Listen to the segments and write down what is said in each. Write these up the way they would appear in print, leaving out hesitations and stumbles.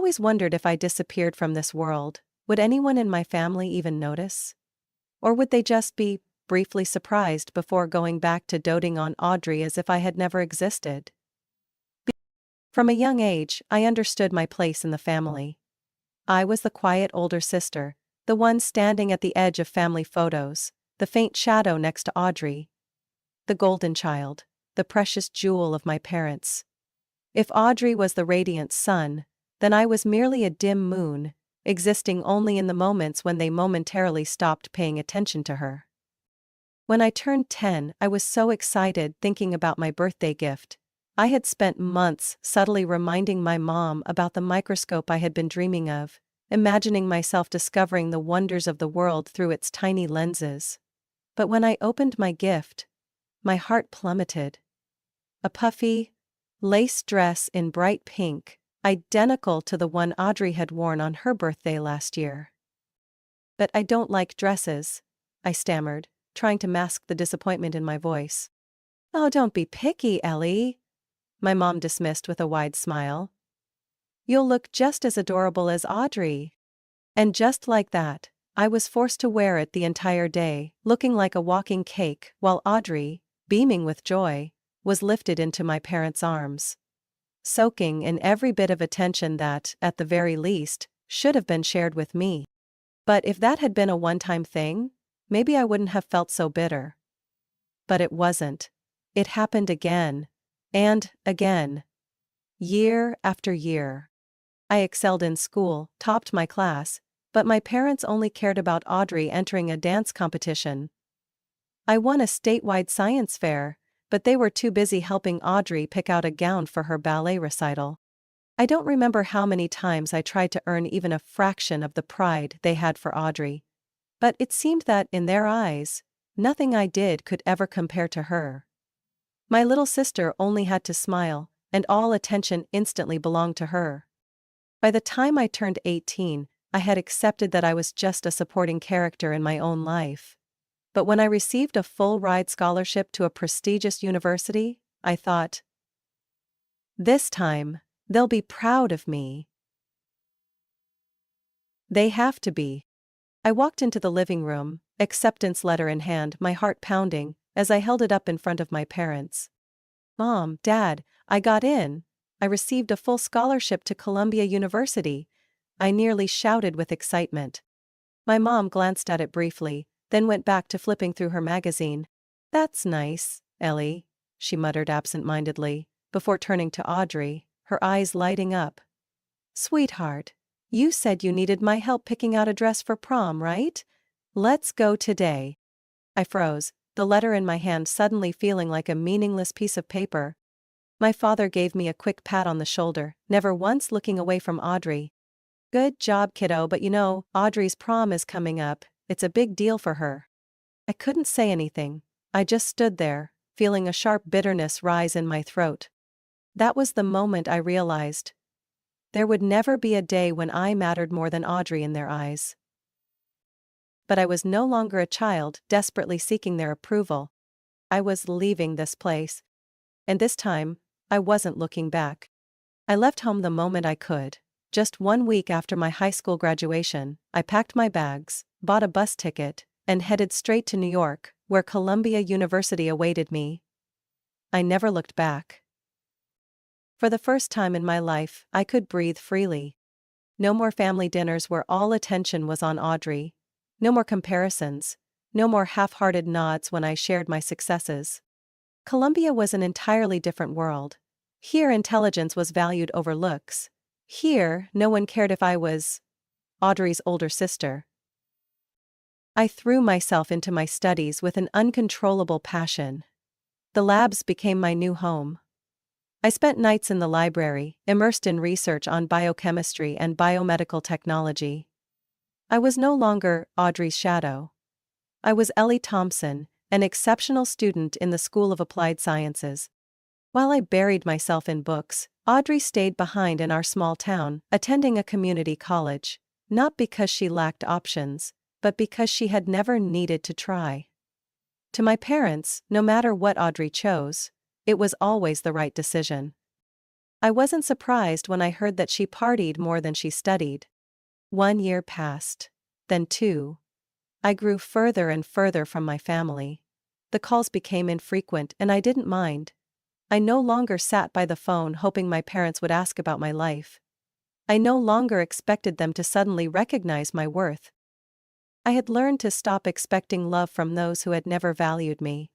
always wondered if I disappeared from this world, would anyone in my family even notice? Or would they just be briefly surprised before going back to doting on Audrey as if I had never existed? From a young age, I understood my place in the family. I was the quiet older sister, the one standing at the edge of family photos, the faint shadow next to Audrey. The golden child, the precious jewel of my parents. If Audrey was the radiant sun, then I was merely a dim moon, existing only in the moments when they momentarily stopped paying attention to her. When I turned 10, I was so excited thinking about my birthday gift. I had spent months subtly reminding my mom about the microscope I had been dreaming of, imagining myself discovering the wonders of the world through its tiny lenses. But when I opened my gift, my heart plummeted. A puffy, lace dress in bright pink, identical to the one Audrey had worn on her birthday last year. "But I don't like dresses," I stammered, trying to mask the disappointment in my voice. "Oh, don't be picky, Ellie," my mom dismissed with a wide smile. "You'll look just as adorable as Audrey." And just like that, I was forced to wear it the entire day, looking like a walking cake, while Audrey, beaming with joy, was lifted into my parents' arms, soaking in every bit of attention that, at the very least, should have been shared with me. But if that had been a one-time thing, maybe I wouldn't have felt so bitter. But it wasn't. It happened again. And again. Year after year. I excelled in school, topped my class, but my parents only cared about Audrey entering a dance competition. I won a statewide science fair, but they were too busy helping Audrey pick out a gown for her ballet recital. I don't remember how many times I tried to earn even a fraction of the pride they had for Audrey. But it seemed that, in their eyes, nothing I did could ever compare to her. My little sister only had to smile, and all attention instantly belonged to her. By the time I turned 18, I had accepted that I was just a supporting character in my own life. But when I received a full-ride scholarship to a prestigious university, I thought, this time, they'll be proud of me. They have to be. I walked into the living room, acceptance letter in hand, my heart pounding, as I held it up in front of my parents. "Mom, Dad, I got in. I received a full scholarship to Columbia University," I nearly shouted with excitement. My mom glanced at it briefly, then went back to flipping through her magazine. "That's nice, Ellie," she muttered absent-mindedly, before turning to Audrey, her eyes lighting up. "Sweetheart, you said you needed my help picking out a dress for prom, right? Let's go today." I froze, the letter in my hand suddenly feeling like a meaningless piece of paper. My father gave me a quick pat on the shoulder, never once looking away from Audrey. "Good job, kiddo, but you know, Audrey's prom is coming up. It's a big deal for her." I couldn't say anything. I just stood there, feeling a sharp bitterness rise in my throat. That was the moment I realized there would never be a day when I mattered more than Audrey in their eyes. But I was no longer a child desperately seeking their approval. I was leaving this place. And this time, I wasn't looking back. I left home the moment I could. Just 1 week after my high school graduation, I packed my bags, bought a bus ticket, and headed straight to New York, where Columbia University awaited me. I never looked back. For the first time in my life, I could breathe freely. No more family dinners where all attention was on Audrey. No more comparisons. No more half-hearted nods when I shared my successes. Columbia was an entirely different world. Here intelligence was valued over looks. Here, no one cared if I was Audrey's older sister. I threw myself into my studies with an uncontrollable passion. The labs became my new home. I spent nights in the library, immersed in research on biochemistry and biomedical technology. I was no longer Audrey's shadow. I was Ellie Thompson, an exceptional student in the School of Applied Sciences. While I buried myself in books, Audrey stayed behind in our small town, attending a community college, not because she lacked options, but because she had never needed to try. To my parents, no matter what Audrey chose, it was always the right decision. I wasn't surprised when I heard that she partied more than she studied. 1 year passed. Then 2. I grew further and further from my family. The calls became infrequent and I didn't mind. I no longer sat by the phone hoping my parents would ask about my life. I no longer expected them to suddenly recognize my worth. I had learned to stop expecting love from those who had never valued me.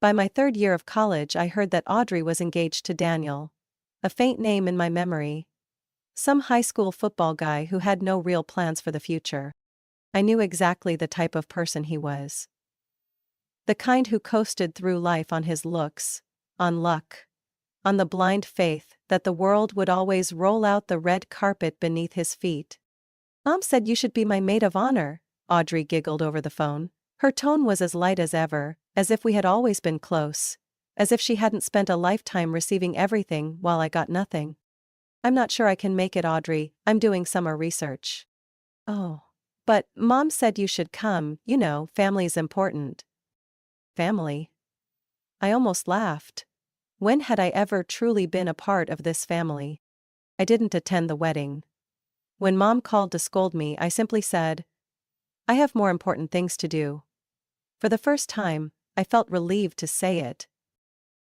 By my 3rd year of college, I heard that Audrey was engaged to Daniel. A faint name in my memory. Some high school football guy who had no real plans for the future. I knew exactly the type of person he was. The kind who coasted through life on his looks, on luck, on the blind faith that the world would always roll out the red carpet beneath his feet. "Mom said you should be my maid of honor," Audrey giggled over the phone. Her tone was as light as ever, as if we had always been close, as if she hadn't spent a lifetime receiving everything while I got nothing. "I'm not sure I can make it, Audrey, I'm doing summer research." "Oh. But Mom said you should come, family's important." Family? I almost laughed. When had I ever truly been a part of this family? I didn't attend the wedding. When Mom called to scold me, I simply said, "I have more important things to do." For the first time, I felt relieved to say it.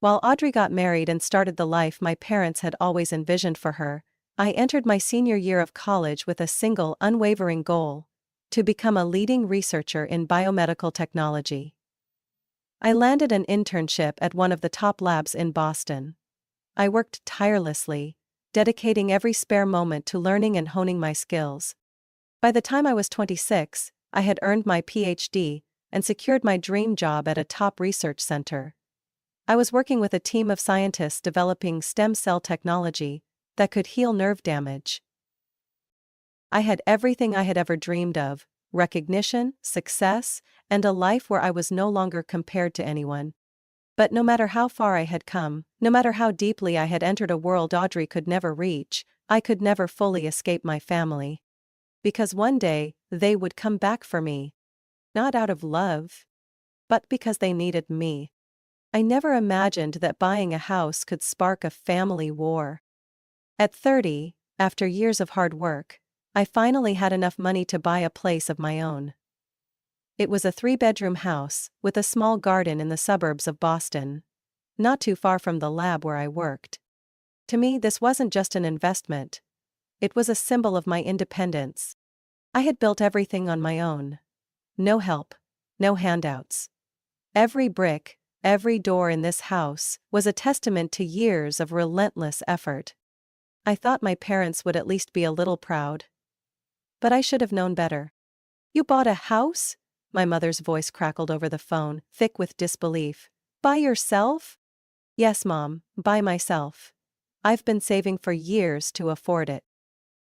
While Audrey got married and started the life my parents had always envisioned for her, I entered my senior year of college with a single unwavering goal: to become a leading researcher in biomedical technology. I landed an internship at one of the top labs in Boston. I worked tirelessly, dedicating every spare moment to learning and honing my skills. By the time I was 26, I had earned my PhD and secured my dream job at a top research center. I was working with a team of scientists developing stem cell technology that could heal nerve damage. I had everything I had ever dreamed of: recognition, success, and a life where I was no longer compared to anyone. But no matter how far I had come, no matter how deeply I had entered a world Audrey could never reach, I could never fully escape my family. Because one day, they would come back for me. Not out of love, but because they needed me. I never imagined that buying a house could spark a family war. At 30, after years of hard work, I finally had enough money to buy a place of my own. It was a 3-bedroom house, with a small garden in the suburbs of Boston, not too far from the lab where I worked. To me, this wasn't just an investment. It was a symbol of my independence. I had built everything on my own. No help, no handouts. Every brick, every door in this house was a testament to years of relentless effort. I thought my parents would at least be a little proud. But I should have known better. "You bought a house?" My mother's voice crackled over the phone, thick with disbelief. "By yourself?" "Yes, Mom, by myself. I've been saving for years to afford it."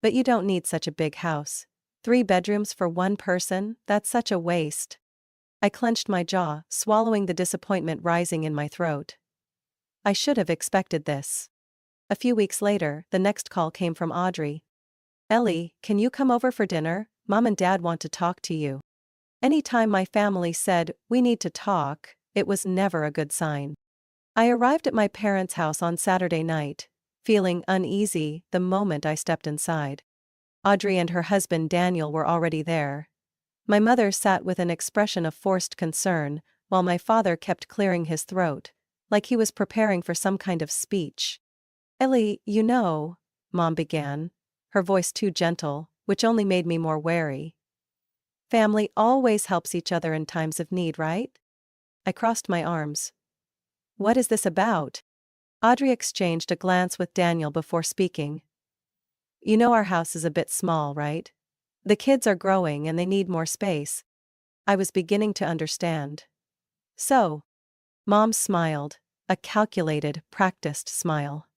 "But you don't need such a big house. 3 bedrooms for one person, that's such a waste." I clenched my jaw, swallowing the disappointment rising in my throat. I should have expected this. A few weeks later, the next call came from Audrey. "Ellie, can you come over for dinner? Mom and Dad want to talk to you." Anytime my family said, "We need to talk," it was never a good sign. I arrived at my parents' house on Saturday night, feeling uneasy the moment I stepped inside. Audrey and her husband Daniel were already there. My mother sat with an expression of forced concern, while my father kept clearing his throat, like he was preparing for some kind of speech. "Ellie, Mom began, her voice too gentle, which only made me more wary. "Family always helps each other in times of need, right?" I crossed my arms. "What is this about?" Audrey exchanged a glance with Daniel before speaking. "You know our house is a bit small, right? The kids are growing and they need more space." I was beginning to understand. "So?" Mom smiled, a calculated, practiced smile.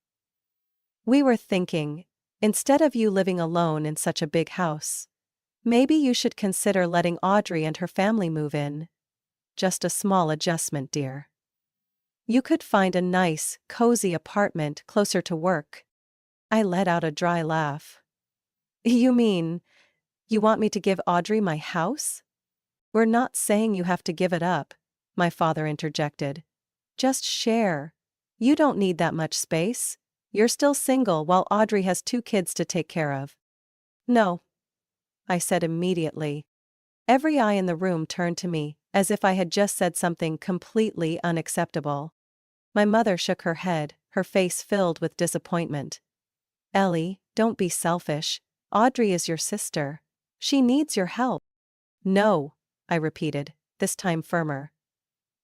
"We were thinking, instead of you living alone in such a big house, maybe you should consider letting Audrey and her family move in. Just a small adjustment, dear. You could find a nice, cozy apartment closer to work." I let out a dry laugh. "You mean, you want me to give Audrey my house?" "We're not saying you have to give it up," my father interjected. "Just share. You don't need that much space. You're still single while Audrey has 2 kids to take care of. No, I said immediately. Every eye in the room turned to me, as if I had just said something completely unacceptable. My mother shook her head, her face filled with disappointment. Ellie, don't be selfish. Audrey is your sister. She needs your help. No, I repeated, this time firmer.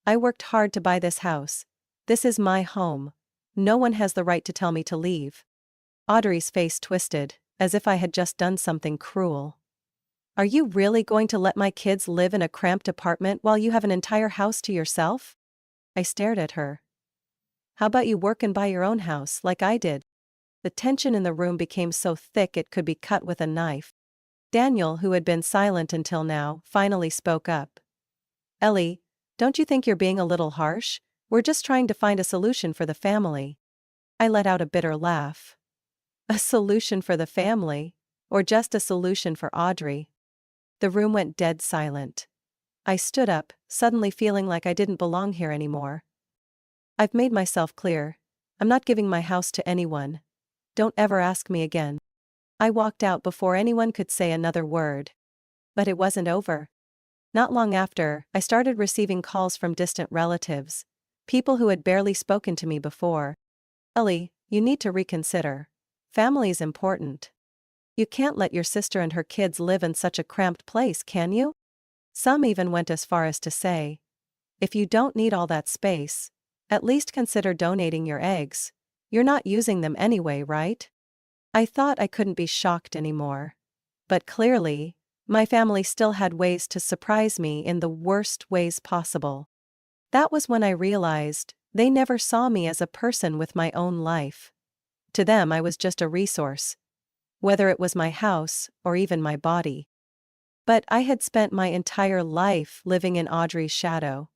I worked hard to buy this house. This is my home. No one has the right to tell me to leave. Audrey's face twisted, as if I had just done something cruel. Are you really going to let my kids live in a cramped apartment while you have an entire house to yourself? I stared at her. How about you work and buy your own house, like I did? The tension in the room became so thick it could be cut with a knife. Daniel, who had been silent until now, finally spoke up. Ellie, don't you think you're being a little harsh? We're just trying to find a solution for the family. I let out a bitter laugh. A solution for the family? Or just a solution for Audrey? The room went dead silent. I stood up, suddenly feeling like I didn't belong here anymore. I've made myself clear. I'm not giving my house to anyone. Don't ever ask me again. I walked out before anyone could say another word. But it wasn't over. Not long after, I started receiving calls from distant relatives, people who had barely spoken to me before. Ellie, you need to reconsider. Family's important. You can't let your sister and her kids live in such a cramped place, can you? Some even went as far as to say, if you don't need all that space, at least consider donating your eggs. You're not using them anyway, right? I thought I couldn't be shocked anymore. But clearly, my family still had ways to surprise me in the worst ways possible. That was when I realized they never saw me as a person with my own life. To them, I was just a resource, whether it was my house or even my body. But I had spent my entire life living in Audrey's shadow,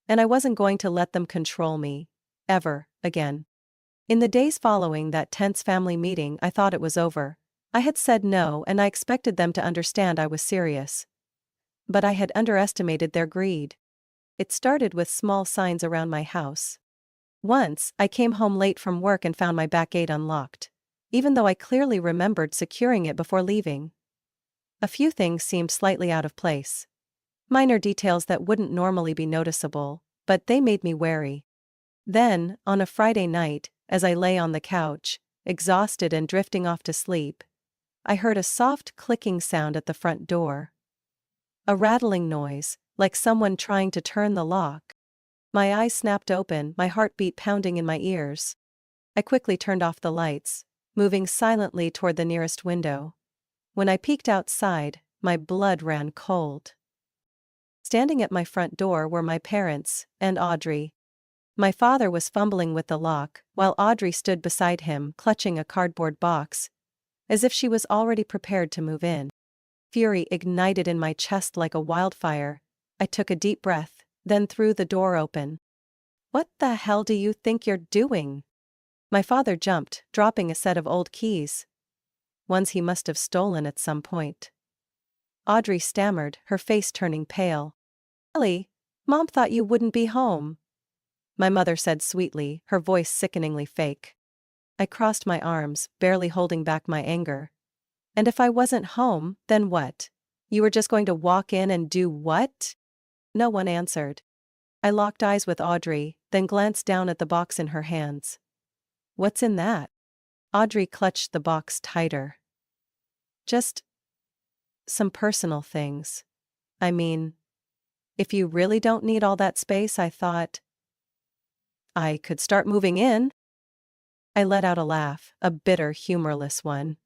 and I wasn't going to let them control me, ever, again. In the days following that tense family meeting, I thought it was over. I had said no and I expected them to understand I was serious. But I had underestimated their greed. It started with small signs around my house. Once, I came home late from work and found my back gate unlocked, even though I clearly remembered securing it before leaving. A few things seemed slightly out of place. Minor details that wouldn't normally be noticeable, but they made me wary. Then, on a Friday night, as I lay on the couch, exhausted and drifting off to sleep, I heard a soft clicking sound at the front door. A rattling noise, like someone trying to turn the lock. My eyes snapped open, my heartbeat pounding in my ears. I quickly turned off the lights, moving silently toward the nearest window. When I peeked outside, my blood ran cold. Standing at my front door were my parents and Audrey. My father was fumbling with the lock, while Audrey stood beside him, clutching a cardboard box, as if she was already prepared to move in. Fury ignited in my chest like a wildfire. I took a deep breath, then threw the door open. What the hell do you think you're doing? My father jumped, dropping a set of old keys. Ones he must have stolen at some point. Audrey stammered, her face turning pale. Ellie, Mom thought you wouldn't be home. My mother said sweetly, her voice sickeningly fake. I crossed my arms, barely holding back my anger. And if I wasn't home, then what? You were just going to walk in and do what? No one answered. I locked eyes with Audrey, then glanced down at the box in her hands. What's in that? Audrey clutched the box tighter. Just some personal things. I mean, if you really don't need all that space, I thought I could start moving in. I let out a laugh, a bitter, humorless one.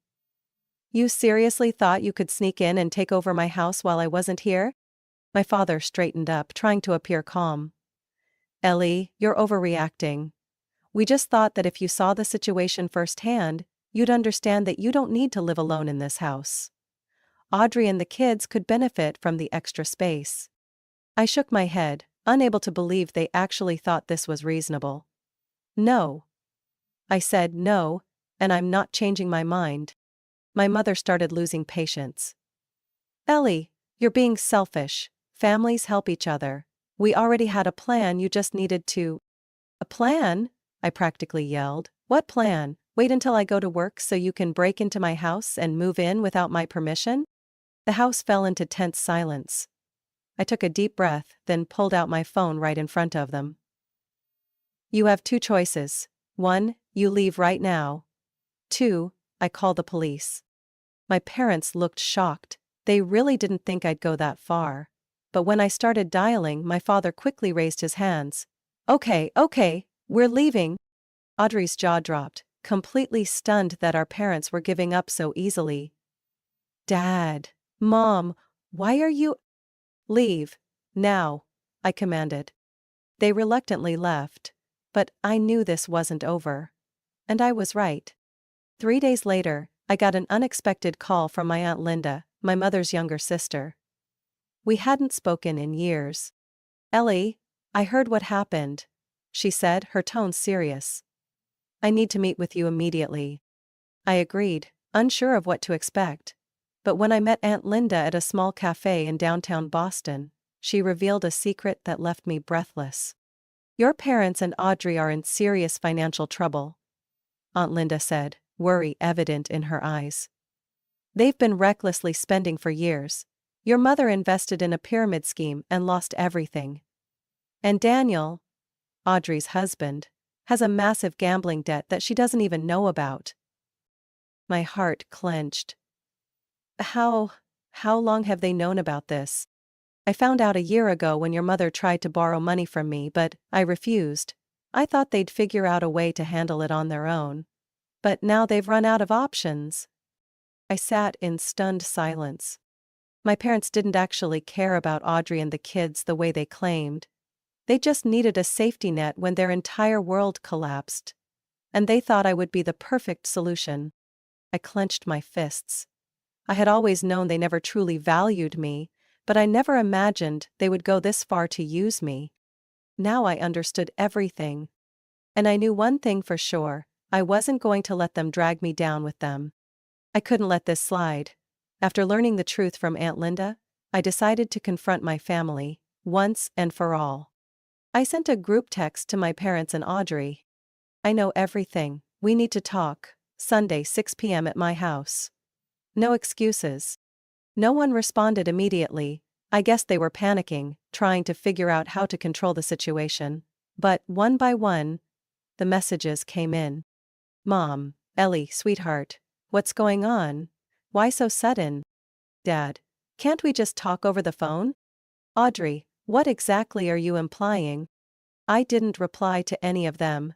You seriously thought you could sneak in and take over my house while I wasn't here? My father straightened up, trying to appear calm. Ellie, you're overreacting. We just thought that if you saw the situation firsthand, you'd understand that you don't need to live alone in this house. Audrey and the kids could benefit from the extra space. I shook my head, unable to believe they actually thought this was reasonable. No. I said no, and I'm not changing my mind. My mother started losing patience. Ellie, you're being selfish. Families help each other. We already had a plan, you just needed to. A plan? I practically yelled. What plan? Wait until I go to work so you can break into my house and move in without my permission? The house fell into tense silence. I took a deep breath, then pulled out my phone right in front of them. You have two choices. 1, you leave right now. 2, I call the police. My parents looked shocked. They really didn't think I'd go that far. But when I started dialing, my father quickly raised his hands. Okay, we're leaving. Audrey's jaw dropped, completely stunned that our parents were giving up so easily. Dad, Mom, why are you— Leave. Now, I commanded. They reluctantly left. But I knew this wasn't over. And I was right. 3 days later, I got an unexpected call from my Aunt Linda, my mother's younger sister. We hadn't spoken in years. Ellie, I heard what happened, she said, her tone serious. I need to meet with you immediately. I agreed, unsure of what to expect. But when I met Aunt Linda at a small cafe in downtown Boston, she revealed a secret that left me breathless. Your parents and Audrey are in serious financial trouble, Aunt Linda said, worry evident in her eyes. They've been recklessly spending for years. Your mother invested in a pyramid scheme and lost everything. And Daniel, Audrey's husband, has a massive gambling debt that she doesn't even know about. My heart clenched. How long have they known about this? I found out a year ago when your mother tried to borrow money from me, but I refused. I thought they'd figure out a way to handle it on their own. But now they've run out of options. I sat in stunned silence. My parents didn't actually care about Audrey and the kids the way they claimed. They just needed a safety net when their entire world collapsed. And they thought I would be the perfect solution. I clenched my fists. I had always known they never truly valued me, but I never imagined they would go this far to use me. Now I understood everything. And I knew one thing for sure, I wasn't going to let them drag me down with them. I couldn't let this slide. After learning the truth from Aunt Linda, I decided to confront my family, once and for all. I sent a group text to my parents and Audrey. I know everything, we need to talk, Sunday 6 p.m. at my house. No excuses. No one responded immediately. I guess they were panicking, trying to figure out how to control the situation. But one by one, the messages came in. Mom, Ellie, sweetheart, what's going on? Why so sudden? Dad, can't we just talk over the phone? Audrey, what exactly are you implying? I didn't reply to any of them.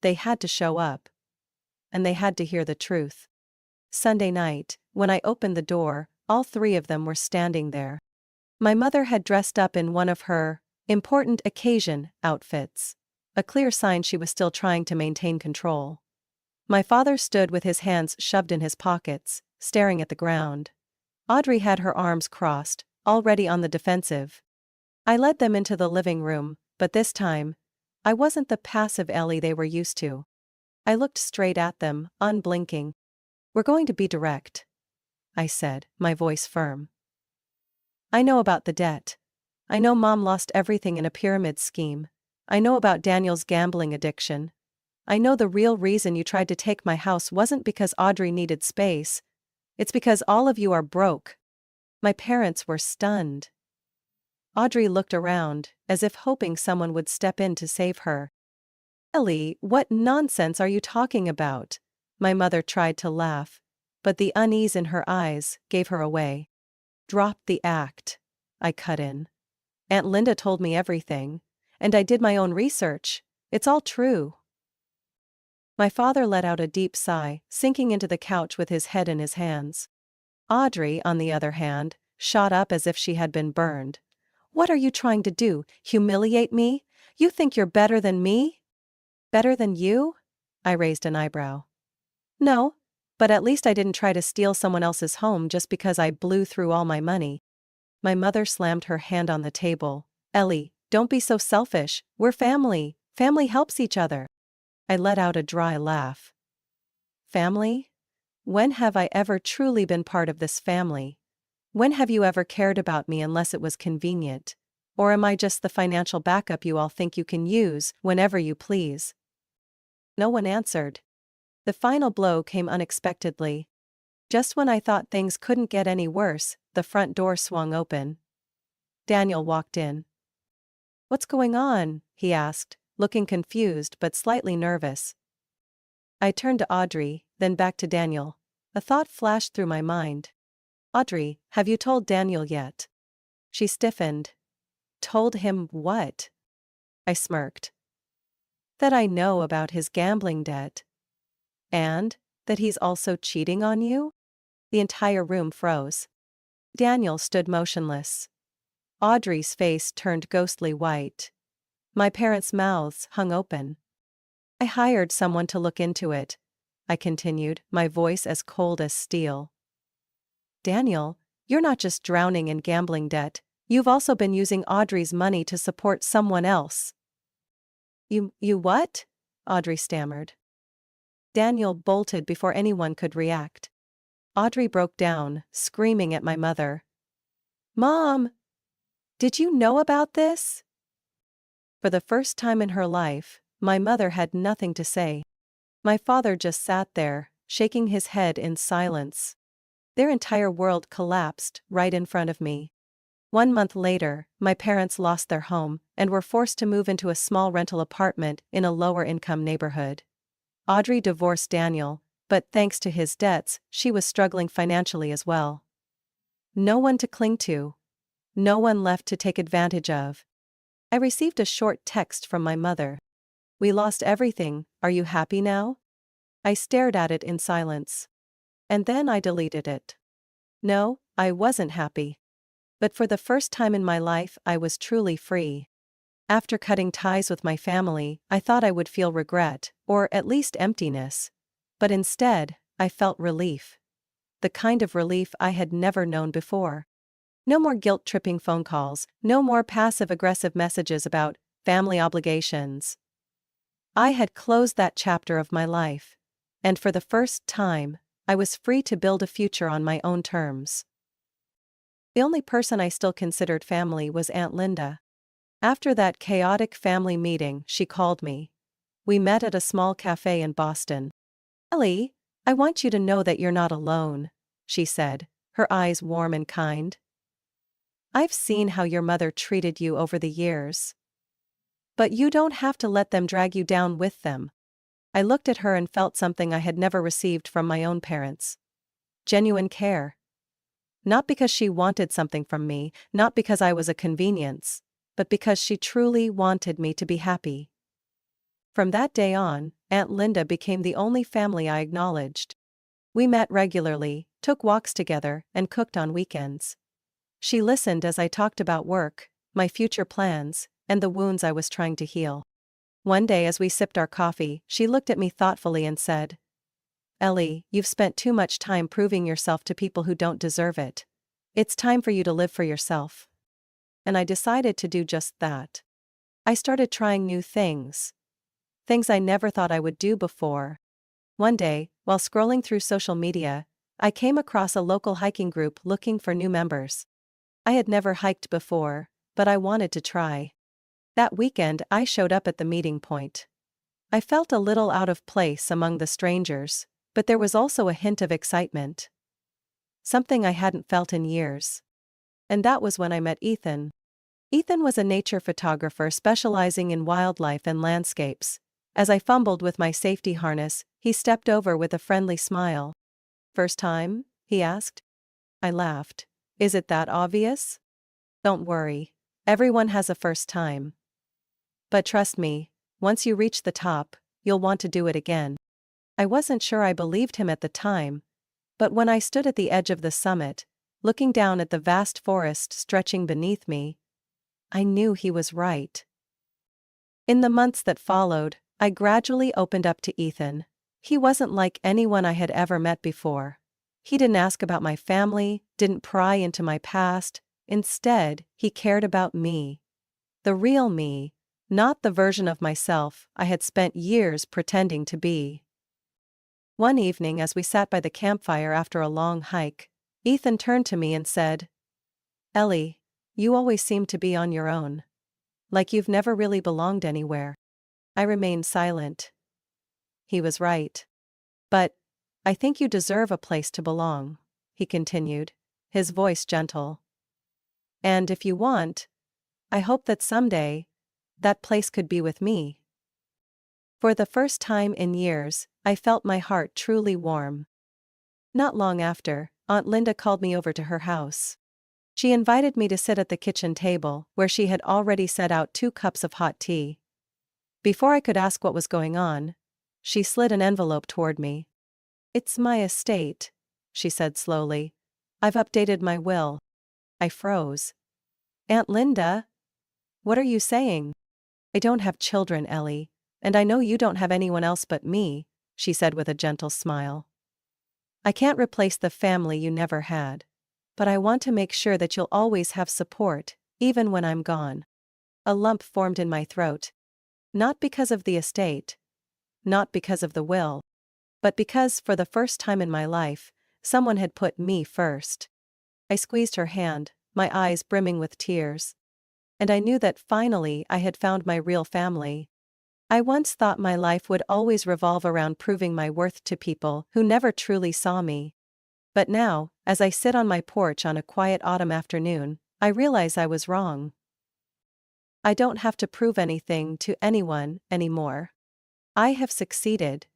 They had to show up. And they had to hear the truth. Sunday night, when I opened the door, all three of them were standing there. My mother had dressed up in one of her important occasion outfits, a clear sign she was still trying to maintain control. My father stood with his hands shoved in his pockets, staring at the ground. Audrey had her arms crossed, already on the defensive. I led them into the living room, but this time, I wasn't the passive Ellie they were used to. I looked straight at them, unblinking. We're going to be direct, I said, my voice firm. I know about the debt. I know Mom lost everything in a pyramid scheme. I know about Daniel's gambling addiction. I know the real reason you tried to take my house wasn't because Audrey needed space. It's because all of you are broke. My parents were stunned. Audrey looked around, as if hoping someone would step in to save her. Ellie, what nonsense are you talking about? My mother tried to laugh, but the unease in her eyes gave her away. Drop the act, I cut in. Aunt Linda told me everything, and I did my own research. It's all true. My father let out a deep sigh, sinking into the couch with his head in his hands. Audrey, on the other hand, shot up as if she had been burned. What are you trying to do, humiliate me? You think you're better than me? Better than you? I raised an eyebrow. No, but at least I didn't try to steal someone else's home just because I blew through all my money. My mother slammed her hand on the table. Ellie, don't be so selfish, we're family. Family helps each other. I let out a dry laugh. Family? When have I ever truly been part of this family? When have you ever cared about me unless it was convenient? Or am I just the financial backup you all think you can use whenever you please? No one answered. The final blow came unexpectedly. Just when I thought things couldn't get any worse, the front door swung open. Daniel walked in. "What's going on?" he asked, looking confused but slightly nervous. I turned to Audrey, then back to Daniel. A thought flashed through my mind. "Audrey, have you told Daniel yet?" She stiffened. "Told him what?" I smirked. "That I know about his gambling debt. And that he's also cheating on you?" The entire room froze. Daniel stood motionless. Audrey's face turned ghostly white. My parents' mouths hung open. "I hired someone to look into it," I continued, my voice as cold as steel. "Daniel, you're not just drowning in gambling debt, you've also been using Audrey's money to support someone else." You what?" Audrey stammered. Daniel bolted before anyone could react. Audrey broke down, screaming at my mother. "Mom! Did you know about this?" For the first time in her life, my mother had nothing to say. My father just sat there, shaking his head in silence. Their entire world collapsed right in front of me. 1 month later, my parents lost their home and were forced to move into a small rental apartment in a lower-income neighborhood. Audrey divorced Daniel, but thanks to his debts, she was struggling financially as well. No one to cling to. No one left to take advantage of. I received a short text from my mother. "We lost everything, are you happy now?" I stared at it in silence. And then I deleted it. No, I wasn't happy. But for the first time in my life, I was truly free. After cutting ties with my family, I thought I would feel regret, or at least emptiness. But instead, I felt relief. The kind of relief I had never known before. No more guilt-tripping phone calls, no more passive-aggressive messages about family obligations. I had closed that chapter of my life. And for the first time, I was free to build a future on my own terms. The only person I still considered family was Aunt Linda. After that chaotic family meeting, she called me. We met at a small cafe in Boston. "Ellie, I want you to know that you're not alone," she said, her eyes warm and kind. "I've seen how your mother treated you over the years. But you don't have to let them drag you down with them." I looked at her and felt something I had never received from my own parents. Genuine care. Not because she wanted something from me, not because I was a convenience, but because she truly wanted me to be happy. From that day on, Aunt Linda became the only family I acknowledged. We met regularly, took walks together, and cooked on weekends. She listened as I talked about work, my future plans, and the wounds I was trying to heal. One day as we sipped our coffee, she looked at me thoughtfully and said, "Ellie, you've spent too much time proving yourself to people who don't deserve it. It's time for you to live for yourself." And I decided to do just that. I started trying new things. Things I never thought I would do before. One day, while scrolling through social media, I came across a local hiking group looking for new members. I had never hiked before, but I wanted to try. That weekend I showed up at the meeting point. I felt a little out of place among the strangers, but there was also a hint of excitement. Something I hadn't felt in years. And that was when I met Ethan. Ethan was a nature photographer specializing in wildlife and landscapes. As I fumbled with my safety harness, he stepped over with a friendly smile. "First time?" he asked. I laughed. "Is it that obvious?" "Don't worry. Everyone has a first time. But trust me, once you reach the top, you'll want to do it again." I wasn't sure I believed him at the time, but when I stood at the edge of the summit, looking down at the vast forest stretching beneath me, I knew he was right. In the months that followed, I gradually opened up to Ethan. He wasn't like anyone I had ever met before. He didn't ask about my family, didn't pry into my past. Instead, he cared about me. The real me, not the version of myself I had spent years pretending to be. One evening as we sat by the campfire after a long hike, Ethan turned to me and said, "Ellie, you always seem to be on your own. Like you've never really belonged anywhere." I remained silent. He was right. But I think you deserve a place to belong, he continued, his voice gentle. And if you want, I hope that someday, that place could be with me. For the first time in years, I felt my heart truly warm. Not long after, Aunt Linda called me over to her house. She invited me to sit at the kitchen table, where she had already set out 2 cups of hot tea. Before I could ask what was going on, she slid an envelope toward me. "It's my estate," she said slowly. "I've updated my will." I froze. "Aunt Linda? What are you saying?" "I don't have children, Ellie, and I know you don't have anyone else but me," she said with a gentle smile. "I can't replace the family you never had. But I want to make sure that you'll always have support, even when I'm gone." A lump formed in my throat. Not because of the estate. Not because of the will. But because, for the first time in my life, someone had put me first. I squeezed her hand, my eyes brimming with tears. And I knew that finally I had found my real family. I once thought my life would always revolve around proving my worth to people who never truly saw me. But now, as I sit on my porch on a quiet autumn afternoon, I realize I was wrong. I don't have to prove anything to anyone anymore. I have succeeded.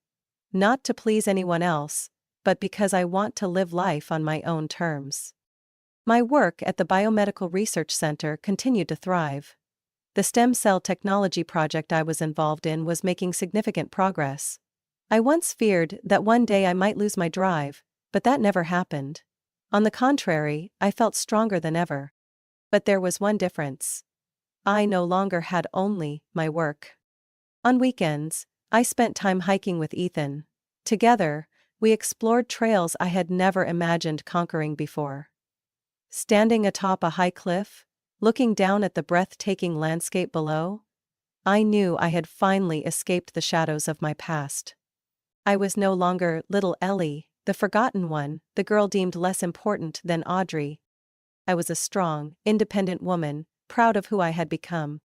Not to please anyone else, but because I want to live life on my own terms. My work at the Biomedical Research Center continued to thrive. The stem cell technology project I was involved in was making significant progress. I once feared that one day I might lose my drive, but that never happened. On the contrary, I felt stronger than ever. But there was one difference. I no longer had only my work. On weekends, I spent time hiking with Ethan. Together, we explored trails I had never imagined conquering before. Standing atop a high cliff, looking down at the breathtaking landscape below, I knew I had finally escaped the shadows of my past. I was no longer little Ellie, the forgotten one, the girl deemed less important than Audrey. I was a strong, independent woman, proud of who I had become.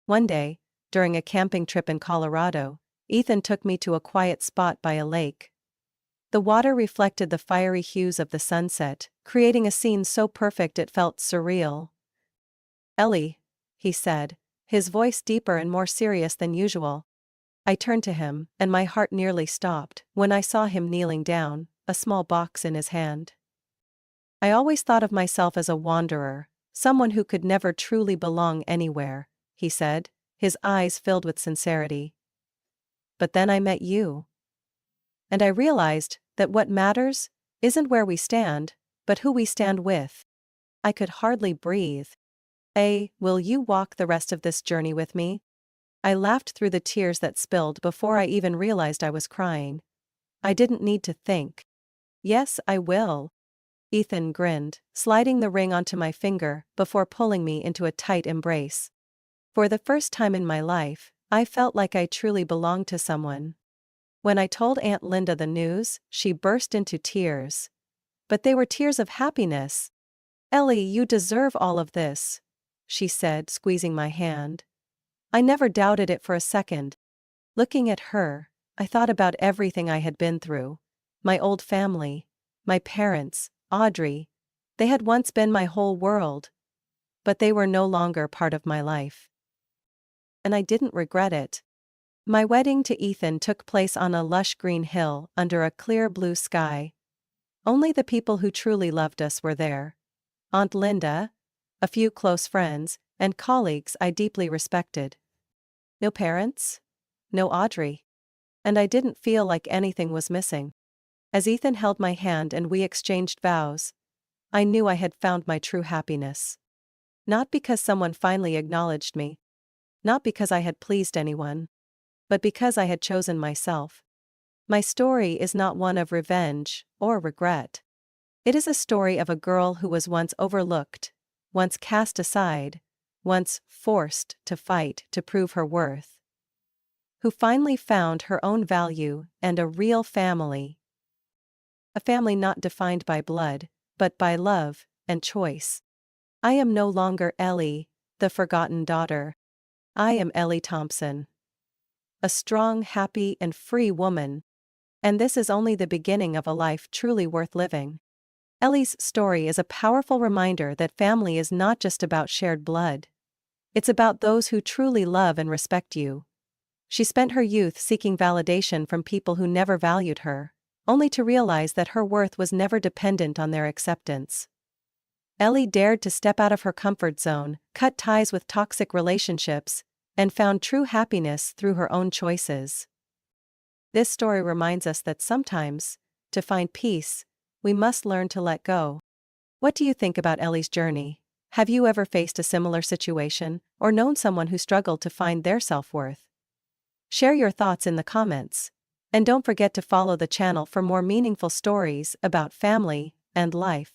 One day, during a camping trip in Colorado, Ethan took me to a quiet spot by a lake. The water reflected the fiery hues of the sunset, creating a scene so perfect it felt surreal. "Ellie," he said, his voice deeper and more serious than usual. I turned to him, and my heart nearly stopped when I saw him kneeling down, a small box in his hand. "I always thought of myself as a wanderer, someone who could never truly belong anywhere," he said, his eyes filled with sincerity. "But then I met you. And I realized that what matters isn't where we stand, but who we stand with." I could hardly breathe. Will you walk the rest of this journey with me?" I laughed through the tears that spilled before I even realized I was crying. I didn't need to think. "Yes, I will." Ethan grinned, sliding the ring onto my finger before pulling me into a tight embrace. For the first time in my life, I felt like I truly belonged to someone. When I told Aunt Linda the news, she burst into tears. But they were tears of happiness. "Ellie, you deserve all of this," she said, squeezing my hand. I never doubted it for a second. Looking at her, I thought about everything I had been through. My old family, my parents, Audrey. They had once been my whole world. But they were no longer part of my life. And I didn't regret it. My wedding to Ethan took place on a lush green hill under a clear blue sky. Only the people who truly loved us were there. Aunt Linda, a few close friends, and colleagues I deeply respected. No parents? No Audrey. And I didn't feel like anything was missing. As Ethan held my hand and we exchanged vows, I knew I had found my true happiness. Not because someone finally acknowledged me. Not because I had pleased anyone. But because I had chosen myself. My story is not one of revenge or regret. It is a story of a girl who was once overlooked, once cast aside, once forced to fight to prove her worth. Who finally found her own value and a real family. A family not defined by blood, but by love and choice. I am no longer Ellie, the forgotten daughter. I am Ellie Thompson. A strong, happy, and free woman. and this is only the beginning of a life truly worth living. Ellie's story is a powerful reminder that family is not just about shared blood. It's about those who truly love and respect you. She spent her youth seeking validation from people who never valued her, only to realize that her worth was never dependent on their acceptance. Ellie dared to step out of her comfort zone, cut ties with toxic relationships, and found true happiness through her own choices. This story reminds us that sometimes, to find peace, we must learn to let go. What do you think about Ellie's journey? Have you ever faced a similar situation, or known someone who struggled to find their self-worth? Share your thoughts in the comments. And don't forget to follow the channel for more meaningful stories about family and life.